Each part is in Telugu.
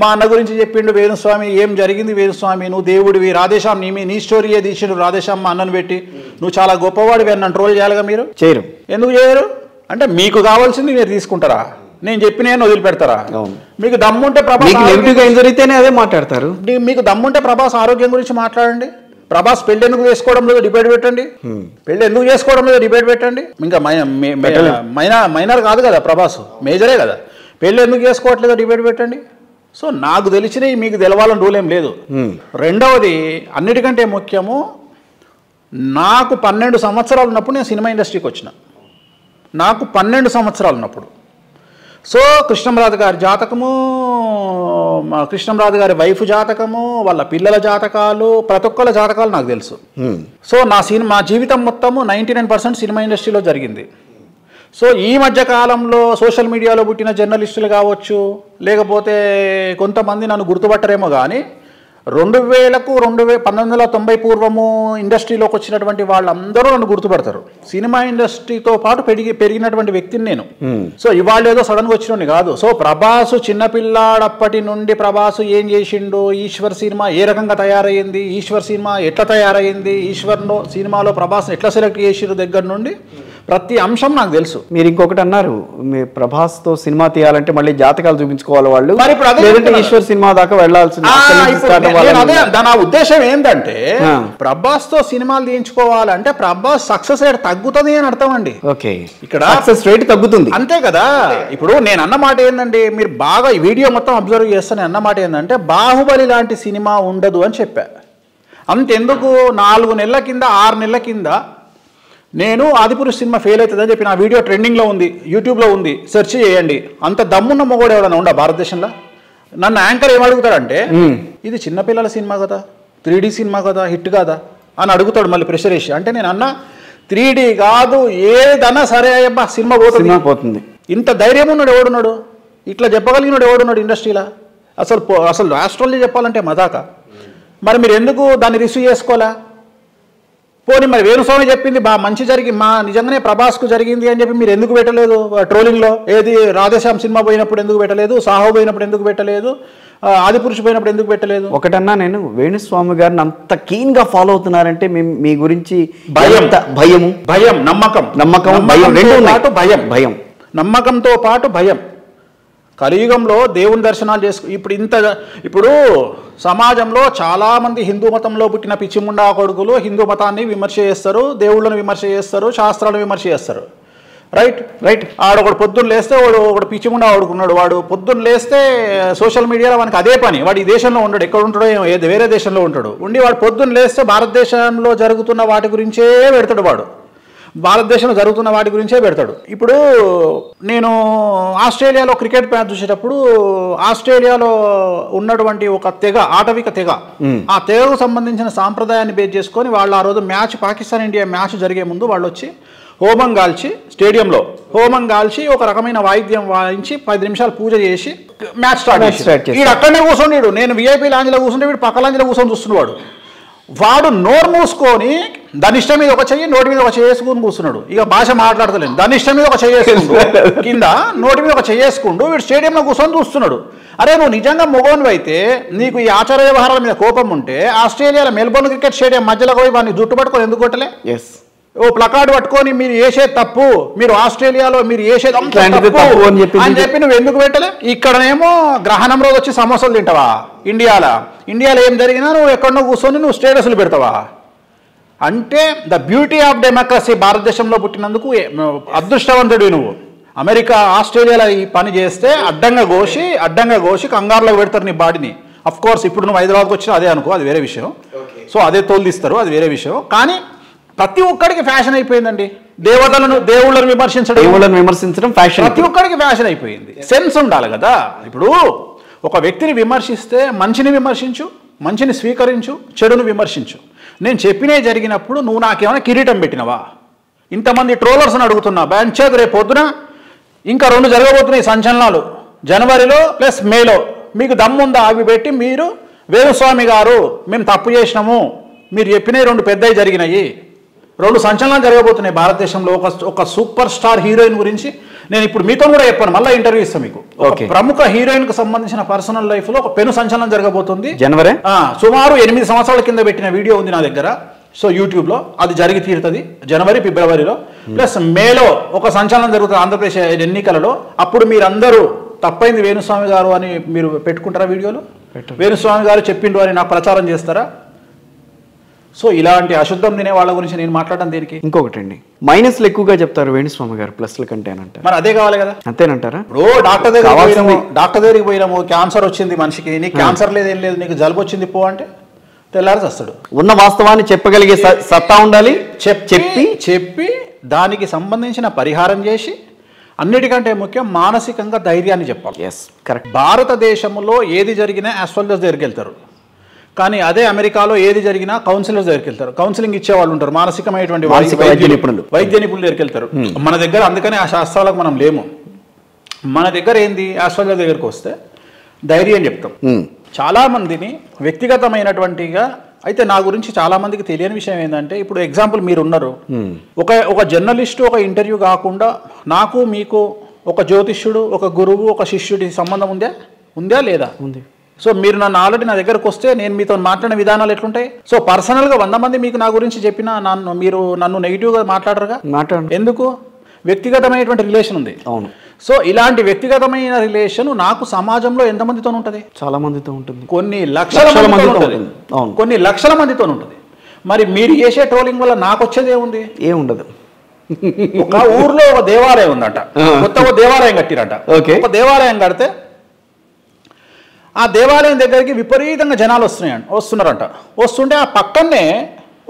మా అన్న గురించి చెప్పిండు వేణుస్వామి, ఏం జరిగింది వేణుస్వామి, నువ్వు దేవుడివి, రాధేశ్యామ్ నీ స్టోరీయే తీసిండు రాధేశ్యామ్ మా అన్నను పెట్టి, నువ్వు చాలా గొప్పవాడివి అని నన్ను ట్రోల్ చేయాలిగా మీరు. చేయరు. ఎందుకు చేయరు అంటే మీకు కావాల్సింది మీరు తీసుకుంటారా, నేను చెప్పిన వదిలిపెడతారా? మీకు దమ్ముంటే ప్రభాస్ జరిగితేనే అదే మాట్లాడతారు. మీకు దమ్ముంటే ప్రభాస్ ఆరోగ్యం గురించి మాట్లాడండి. ప్రభాస్ పెళ్లి ఎందుకు చేసుకోవడం లేదో డిబేట్ పెట్టండి. పెళ్లి ఎందుకు చేసుకోవడం లేదో డిబేట్ పెట్టండి. ఇంకా మైనర్ కాదు కదా ప్రభాస్, మేజరే కదా. పెళ్లి ఎందుకు చేసుకోవట్లేదో డిబేట్ పెట్టండి. సో నాకు తెలిసినవి మీకు తెలవాలని రూల్ ఏం లేదు. రెండవది అన్నిటికంటే ముఖ్యము, నాకు 12 సంవత్సరాలు ఉన్నప్పుడు నేను సినిమా ఇండస్ట్రీకి వచ్చిన. నాకు 12 సంవత్సరాలు ఉన్నప్పుడు. సో కృష్ణంరాజు గారి జాతకము, కృష్ణంరాజు గారి వైఫ్ జాతకము, వాళ్ళ పిల్లల జాతకాలు, ప్రతి ఒక్కళ్ళ జాతకాలు నాకు తెలుసు. సో మా జీవితం మొత్తము 99% సినిమా ఇండస్ట్రీలో జరిగింది. సో ఈ మధ్య కాలంలో సోషల్ మీడియాలో పుట్టిన జర్నలిస్టులు కావచ్చు, లేకపోతే కొంతమంది నన్ను గుర్తుపట్టరేమో కానీ 1990 పూర్వము ఇండస్ట్రీలోకి వచ్చినటువంటి వాళ్ళందరూ నన్ను గుర్తుపడతారు. సినిమా ఇండస్ట్రీతో పాటు పెరిగినటువంటి వ్యక్తిని నేను. సో ఇవాళ ఏదో సడన్గా వచ్చినోని కాదు. సో ప్రభాసు చిన్నపిల్లాడప్పటి నుండి ప్రభాసు ఏం చేసిండు, ఈశ్వర్ సినిమా ఏ రకంగా తయారైంది, ఈశ్వర్ సినిమా ఎట్లా తయారైంది, ఈశ్వర్లో సినిమాలో ప్రభాస్ని ఎట్లా సెలెక్ట్ చేసిరు దగ్గర నుండి ప్రతి అంశం నాకు తెలుసు. మీరు ఇంకొకటి అన్నారు, మీ ప్రభాస్తో సినిమా తీయాలంటే మళ్ళీ జాతకాలు చూపించుకోవాలి వాళ్ళు, లేదంటే ఈశ్వర్ సినిమా దాకా వెళ్ళాల్సింది. నా ఉద్దేశం ఏంటంటే ప్రభాస్తో సినిమాలు తీయించుకోవాలంటే ప్రభాస్ సక్సెస్ రేట్ తగ్గుతుంది అని అర్థం అండి. ఓకే, ఇక్కడ సక్సెస్ రేట్ తగ్గుతుంది అంతే కదా. ఇప్పుడు నేను అన్న మాట ఏంటంటే, మీరు బాగా ఈ వీడియో మొత్తం అబ్జర్వ్ చేస్తే నేను అన్న మాట ఏంటంటే, బాహుబలి లాంటి సినిమా ఉండదు అని చెప్పా. అంతెందుకు 4 నెలల కింద 6 నెలల కింద నేను ఆదిపురుష్ సినిమా ఫెయిల్ అవుతుందని చెప్పి నా వీడియో ట్రెండింగ్లో ఉంది, యూట్యూబ్లో ఉంది, సెర్చ్ చేయండి. అంత దమ్మున్న మొగోడు ఎవరైనా ఉండా భారతదేశంలో? నన్ను యాంకర్ ఏమడుగుతాడంటే, ఇది చిన్నపిల్లల సినిమా కదా, 3D సినిమా కదా, హిట్ కాదా అని అడుగుతాడు మళ్ళీ ప్రెషర్ వేసి. అంటే నేను అన్న 3D కాదు ఏదన్నా సరే అయ్యబ్బా సినిమా పోతుంది. ఇంత ధైర్యం ఉన్నాడు ఎవడున్నాడు, ఇట్లా చెప్పగలిగినాడు ఎవడున్నాడు ఇండస్ట్రీలో? అసలు ఆస్ట్రాలజీ చెప్పాలంటే మజాక. మరి మీరు ఎందుకు దాన్ని రిసీవ్ చేసుకోవాలా? పోనీ మరి వేణుస్వామి చెప్పింది మంచి నిజంగానే ప్రభాస్కు జరిగింది అని చెప్పి మీరు ఎందుకు పెట్టలేదు ట్రోలింగ్లో? ఏది రాధేశ్యామ్ సినిమా పోయినప్పుడు ఎందుకు పెట్టలేదు, సాహో పోయినప్పుడు ఎందుకు పెట్టలేదు, ఆదిపురుషు పోయినప్పుడు ఎందుకు పెట్టలేదు? ఒకటన్నా నేను వేణుస్వామి గారిని అంత కీన్ గా ఫాలో అవుతున్నారంటే మీ గురించి భయం నమ్మకంతో పాటు భయం. కలియుగంలో దేవుని దర్శనాలు ఇప్పుడు సమాజంలో చాలామంది హిందూ మతంలో పుట్టిన పిచ్చిముండా కొడుకులు హిందూ మతాన్ని విమర్శ చేస్తారు, దేవుళ్ళను విమర్శ చేస్తారు, శాస్త్రాలను విమర్శ చేస్తారు. రైట్ ఆడొకడు పొద్దున్న లేస్తే ఒకడు పిచ్చిముండా ఆడుకున్నాడు, వాడు పొద్దున్న లేస్తే సోషల్ మీడియాలో మనకి అదే పని. వాడు ఈ దేశంలో ఉంటాడు, ఎక్కడ ఉంటాడో వేరే దేశంలో ఉంటాడు, వాడు పొద్దున్న లేస్తే భారతదేశంలో జరుగుతున్న వాటి గురించే పెడతాడు, భారతదేశంలో జరుగుతున్న వాటి గురించే పెడతాడు. ఇప్పుడు నేను ఆస్ట్రేలియాలో క్రికెట్ మ్యాచ్ చూసేటప్పుడు ఆస్ట్రేలియాలో ఉన్నటువంటి ఒక ఆటవిక తెగ, ఆ తెగకు సంబంధించిన సాంప్రదాయాన్ని బేస్ చేసుకొని వాళ్ళు ఆ రోజు పాకిస్తాన్ ఇండియా మ్యాచ్ జరిగే ముందు వాళ్ళు వచ్చి హోమం గాల్చి, స్టేడియంలో హోమం గాల్చి ఒక రకమైన వాయిద్యం వాయించి 10 నిమిషాలు పూజ చేసి మ్యాచ్ స్టార్ట్ చేసి వీడు అక్కడనే కూర్చోండి. నేను VIP లాంజ్లో కూర్చుంటే వీడు పక్క లాంజ్లో కూర్చొని చూస్తున్నాడు. వాడు నోరు మూసుకొని దాని ఇష్టం మీద ఒక చెయ్యి, నోటి మీద ఒక చేసుకుని కూర్చున్నాడు. ఇక భాష మాట్లాడతలేను, దాని ఇష్టం మీద ఒక చెయ్యేసుకుంటూ కింద నోటి మీద ఒక చెయ్యేసుకుంటూ వీడు స్టేడియంలో కూర్చొని చూస్తున్నాడు. అరే నువ్వు నిజంగా మొగోనివి అయితే, నీకు ఈ ఆచార వ్యవహారాల మీద కోపం ఉంటే ఆస్ట్రేలియాలో మెల్బోర్న్ క్రికెట్ స్టేడియం మధ్యలో పోయి వాడిని జుట్టు పట్టుకొని ఎందుకు కొట్టలే? ఓ ప్లకార్డ్ పట్టుకొని మీరు వేసేది తప్పు, మీరు ఆస్ట్రేలియాలో మీరు వేసేది అని చెప్పి నువ్వు ఎందుకు పెట్టలే? ఇక్కడనేమో గ్రహణం రోజు వచ్చి సమోసాలు తింటావా? ఇండియాలో ఏం జరిగినా నువ్వు ఎక్కడో కూర్చొని నువ్వు స్టేటస్లు పెడతావా? అంటే ద బ్యూటీ ఆఫ్ డెమోక్రసీ, భారతదేశంలో పుట్టినందుకు అదృష్టవంతుడు నువ్వు. అమెరికా ఆస్ట్రేలియాలో ఈ పని చేస్తే అడ్డంగా కోసి కంగారులో పెడతారు నీ బాడీని. అఫ్ కోర్స్ ఇప్పుడు నువ్వు హైదరాబాద్కి వచ్చినా అదే అనుకో, అది వేరే విషయం. సో అదే తోలుదిస్తారు, అది వేరే విషయం. కానీ ప్రతి ఒక్కడికి ఫ్యాషన్ అయిపోయిందండి. దేవుళ్ళను విమర్శించడం ఫ్యాషన్, ప్రతి ఒక్కడికి ఫ్యాషన్ అయిపోయింది. సెన్స్ ఉండాలి కదా. ఇప్పుడు ఒక వ్యక్తిని విమర్శిస్తే మంచిని విమర్శించు, మంచిని స్వీకరించు, చెడును విమర్శించు. నేను చెప్పినే జరిగినప్పుడు నువ్వు నాకేమైనా కిరీటం పెట్టినవా? ఇంతమంది ట్రోలర్స్ని అడుగుతున్నా, బ్యాంచేది రేపు పొద్దున ఇంకా 2 జరగబోతున్నాయి సంచలనాలు, జనవరిలో ప్లస్ మేలో. మీకు దమ్ముందా అవి పెట్టి మీరు వేణుస్వామి గారు మేము తప్పు చేసినాము, మీరు చెప్పినవి 2 పెద్దవి జరిగినాయి, 2 సంచలనాలు జరగబోతున్నాయి భారతదేశంలో. ఒక సూపర్ స్టార్ హీరోయిన్ గురించి నేను ఇప్పుడు మీతో కూడా చెప్పాను, మళ్ళీ ఇంటర్వ్యూ ఇస్తాను మీకు. ప్రముఖ హీరోయిన్ కు సంబంధించిన పర్సనల్ లైఫ్ లో ఒక పెను సంచలనం జరగబోతుంది. జనవరి సుమారు 8 సంవత్సరాల కింద పెట్టిన వీడియో ఉంది నా దగ్గర. సో యూట్యూబ్లో అది జరిగి తీరుతుంది జనవరి ఫిబ్రవరిలో. ప్లస్ మేలో ఒక సంచలనం జరుగుతుంది ఆంధ్రప్రదేశ్ ఎన్నికలలో. అప్పుడు మీరందరూ తప్పైంది వేణుస్వామి గారు అని మీరు పెట్టుకుంటారా వీడియోలో? వేణుస్వామి గారు చెప్పిండు అని నాకు ప్రచారం చేస్తారా? సో ఇలాంటి అశుద్ధం తినే వాళ్ళ గురించి నేను మాట్లాడడం దేనికి? ఇంకొకటి అండి, మైనస్లు ఎక్కువగా చెప్తారు వేణుస్వామి గారు ప్లస్ల కంటే అని అంటారు. మరి అదే కావాలి కదా, అంతేనంటారా? డాక్టర్ దగ్గరికి పోయినాము, క్యాన్సర్ వచ్చింది మనిషికి, నీకు క్యాన్సర్ లేదు ఏం లేదు, నీకు జలుబు వచ్చింది పో అంటే తెల్లారి వస్తాడు. ఉన్న వాస్తవాన్ని చెప్పగలిగే సత్తా ఉండాలి. చెప్పి దానికి సంబంధించిన పరిహారం చేసి, అన్నిటికంటే ముఖ్యం మానసికంగా ధైర్యాన్ని చెప్పాలి. కరెక్ట్. భారతదేశంలో ఏది జరిగినా ఆస్ట్రాలజర్స్ దగ్గరికి వెళ్తారు, కానీ అదే అమెరికాలో ఏది జరిగినా కౌన్సిలర్స్ దగ్గరికి వెళ్తారు. కౌన్సిలింగ్ ఇచ్చే వాళ్ళు ఉంటారు, మానసికమైనటువంటి వైద్య నిపుణుల దగ్గరికి వెళ్తారు. మన దగ్గర అందుకనే ఆ శాస్త్రాలకు మనం లేము. మన దగ్గర ఏంది, ఆస్ట్రాలజర్ దగ్గరికి వస్తే ధైర్యం చెప్తాం. చాలా మందిని వ్యక్తిగతమైనటువంటిగా అయితే నా గురించి చాలా మందికి తెలియని విషయం ఏంటంటే, ఇప్పుడు ఎగ్జాంపుల్ మీరు ఉన్నారు, ఒక జర్నలిస్టు ఒక ఇంటర్వ్యూ కాకుండా నాకు మీకు ఒక జ్యోతిష్యుడు, ఒక గురువు, ఒక శిష్యుడి సంబంధం ఉందా లేదా? ఉంది. సో మీరు నన్ను ఆల్రెడీ నా దగ్గరకు వస్తే నేను మీతో మాట్లాడిన విధానాలు ఎట్లుంటాయి? సో పర్సనల్గా 100 మంది మీకు నా గురించి చెప్పినా మీరు నన్ను నెగిటివ్గా మాట్లాడరుగా. ఎందుకు? వ్యక్తిగతమైనటువంటి రిలేషన్ ఉంది. అవును. సో ఇలాంటి వ్యక్తిగతమైన రిలేషన్ నాకు సమాజంలో ఎంతమందితో ఉంటుంది? చాలా మందితో ఉంటుంది. కొన్ని లక్షల మందితో ఉంటుంది. మరి మీరు చేసే ట్రోలింగ్ వల్ల నాకు వచ్చేది ఏముంది? ఏముండదు. ఒక ఊర్లో ఒక దేవాలయం ఉందట, కొత్తగా దేవాలయం కట్టిరట. ఒక దేవాలయం కడితే ఆ దేవాలయం దగ్గరికి విపరీతంగా జనాలు వస్తున్నారంట. వస్తుంటే ఆ పక్కనే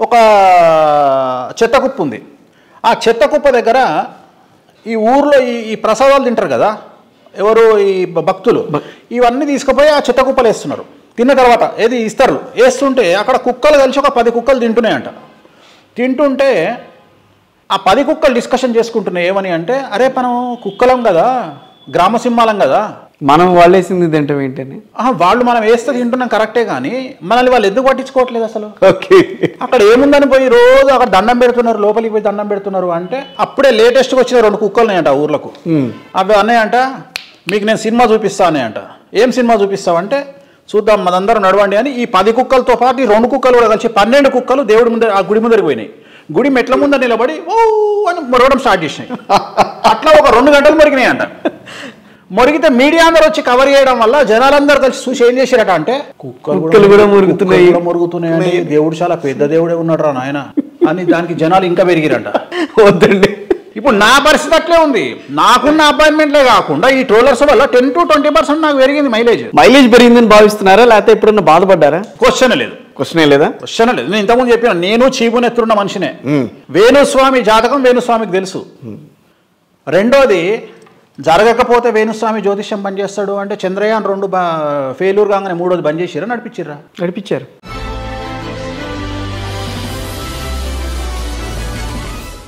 ఒక చెత్త కుప్ప ఉంది. ఆ చెత్త కుప్ప దగ్గర ఈ ఊర్లో ఈ ప్రసాదాలు తింటారు కదా ఎవరు, ఈ భక్తులు, ఇవన్నీ తీసుకుపోయి ఆ చెత్త కుప్పలు వేస్తున్నారు. తిన్న తర్వాత ఏది ఇస్తారు, వేస్తుంటే అక్కడ కుక్కలు కలిసి ఒక 10 కుక్కలు తింటున్నాయంట. తింటుంటే ఆ 10 కుక్కలు డిస్కషన్ చేసుకుంటున్నాయి ఏమని అంటే, అరే మనం కుక్కలం కదా, గ్రామసింహాలం కదా, మనం వాళ్ళు వేసింది తింటాం ఏంటని. వాళ్ళు మనం వేస్తే తింటున్నాం కరెక్టే, కానీ మనల్ని వాళ్ళు ఎందుకు పట్టించుకోవట్లేదు అసలు? అక్కడ ఏముందని పోయి రోజు అక్కడ దండం పెడుతున్నారు, లోపలికి పోయి దండం పెడుతున్నారు అంటే, అప్పుడే లేటెస్ట్గా వచ్చిన 2 కుక్కలు ఉన్నాయంట ఊర్లకు. అవి అన్నాయంట, మీకు నేను సినిమా చూపిస్తా అన్నాయంట. ఏం సినిమా చూపిస్తావంటే, చూద్దాం మనందరం నడవండి అని ఈ 10 కుక్కలతో పాటు ఈ 2 కుక్కలు కూడా కలిసి 12 కుక్కలు దేవుడి ముందర, ఆ గుడి ముందరికి పోయినాయి. గుడి మెట్ల ముందర నిలబడి ఓ అని మొరవడం స్టార్ట్ చేసినాయి. అట్లా ఒక 2 గంటలు మొరిగినాయంట. మొరిగితే మీడియా అందరూ వచ్చి కవర్ చేయడం వల్ల జనాలందరూ కలిసి చూసి ఏం చేశారట అంటే, కుక్కలు కూడా మొరుగుతున్నాయి, దేవుడు చాలా పెద్ద దేవుడే ఉన్నాడు రా నాయన అని దానికి జనాలు ఇంకా పెరిగిరంట. వద్దండి. ఇప్పుడు నా పరిస్థితి అట్లే ఉంది. నాకున్న అపాయింట్మెంట్లే కాకుండా ఈ ట్రోలర్స్ వల్ల 10 to 20% నాకు పెరిగింది మైలేజ్ పెరిగిందని భావిస్తున్నారా, లేకపోతే ఎప్పుడన్నా బాధపడ్డారా? క్వశ్చన్ లేదు. నేను ఇంతకుముందు చెప్పిన, నేను చీపునెత్తున్న మనిషినే. వేణుస్వామి జాతకం వేణుస్వామికి తెలుసు. రెండోది, జరగకపోతే వేణుస్వామి జ్యోతిష్యం బంద్ చేస్తాడు అంటే, చంద్రయాన్ 2 ఫెయిల్యూర్ కాగానే 3వది బంద్ చేసిరా, నడిపించారు.